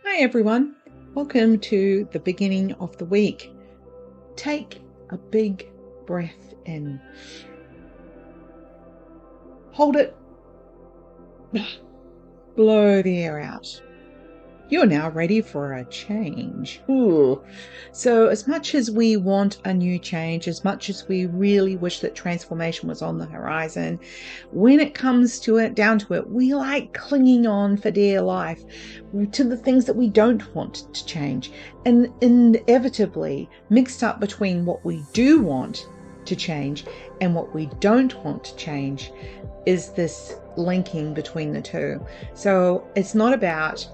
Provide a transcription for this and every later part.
Hi everyone, welcome to the beginning of the week. Take a big breath in. Hold it. Blow the air out. You're now ready for a change. Ooh. So as much as we want a new change, as much as we really wish that transformation was on the horizon, when it comes to it, down to it, we like clinging on for dear life to the things that we don't want to change. And inevitably mixed up between what we do want to change and what we don't want to change is this linking between the two. So it's not about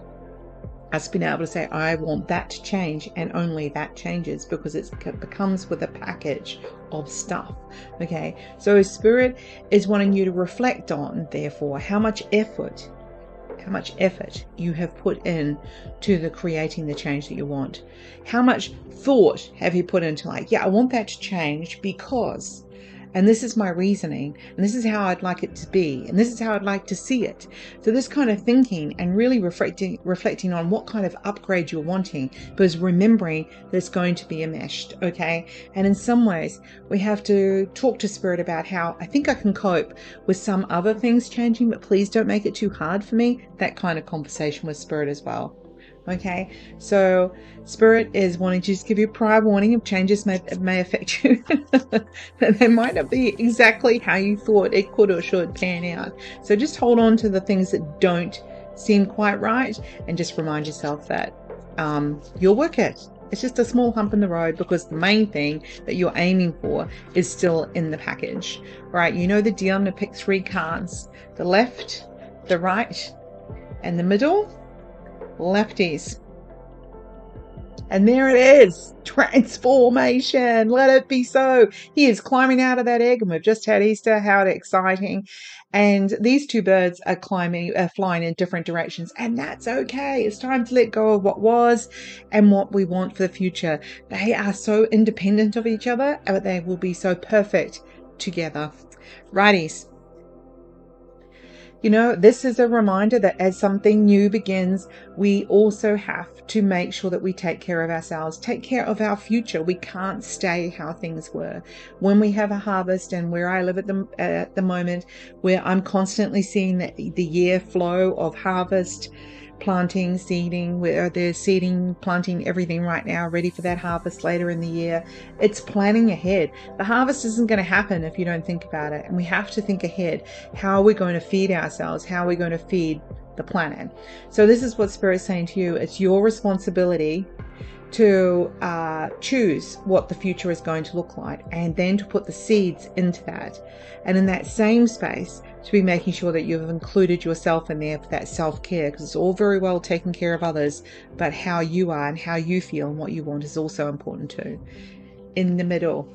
us being able to say, I want that to change, and only that changes, because it becomes with a package of stuff. Okay, so Spirit is wanting you to reflect on, therefore, how much effort you have put in to the creating the change that you want. How much thought have you put into, like, yeah, I want that to change because, and this is my reasoning, and this is how I'd like it to be, and this is how I'd like to see it. So this kind of thinking and really reflecting on what kind of upgrade you're wanting, because remembering that it's going to be enmeshed, okay? And in some ways, we have to talk to Spirit about how I think I can cope with some other things changing, but please don't make it too hard for me. That kind of conversation with Spirit as well. Okay, so Spirit is wanting to just give you prior warning if changes may affect you. They might not be exactly how you thought it could or should pan out. So just hold on to the things that don't seem quite right, and just remind yourself that you'll work it. It's just a small hump in the road, because the main thing that you're aiming for is still in the package, right? You know the deal. I'm going to pick 3 cards: the left, the right, and the middle. Lefties. And there it is. Transformation. Let it be so. He is climbing out of that egg, and we've just had Easter. How exciting. And these 2 birds are flying in different directions, and that's okay. It's time to let go of what was and what we want for the future. They are so independent of each other, but they will be so perfect together. Righties. You know, this is a reminder that as something new begins, we also have to make sure that we take care of ourselves, take care of our future. We can't stay how things were. When we have a harvest, and where I live at the moment, where I'm constantly seeing the year flow of harvest, planting, seeding, where they're seeding, planting, everything right now, ready for that harvest later in the year. It's planning ahead. The harvest isn't going to happen if you don't think about it, and we have to think ahead. How are we going to feed ourselves? How are we going to feed the planet? So this is what Spirit's saying to you. It's your responsibility to choose what the future is going to look like, and then to put the seeds into that. And in that same space, to be making sure that you've included yourself in there for that self-care, because it's all very well taking care of others, but how you are and how you feel and what you want is also important too. In the middle,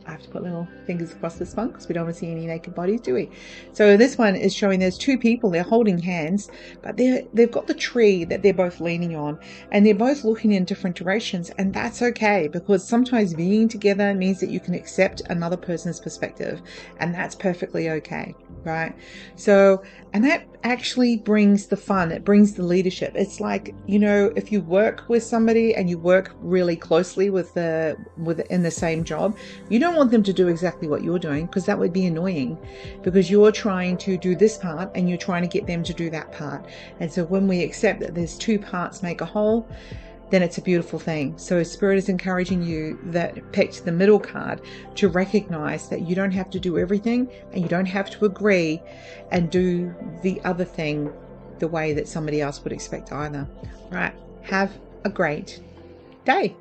I have to put little fingers across this one because we don't want to see any naked bodies, do we? So this one is showing there's 2 people. They're holding hands, but they've got the tree that they're both leaning on, and they're both looking in different directions. And that's okay, because sometimes being together means that you can accept another person's perspective, and that's perfectly okay, right? So, and that actually brings the fun. It brings the leadership. It's like, you know, if you work with somebody and you work really closely in the same job, you don't want them to do exactly what you're doing, because that would be annoying, because you're trying to do this part and you're trying to get them to do that part. And so when we accept that there's 2 parts make a whole, then it's a beautiful thing. So Spirit is encouraging you that picked the middle card to recognize that you don't have to do everything, and you don't have to agree and do the other thing the way that somebody else would expect either. Right. Have a great day.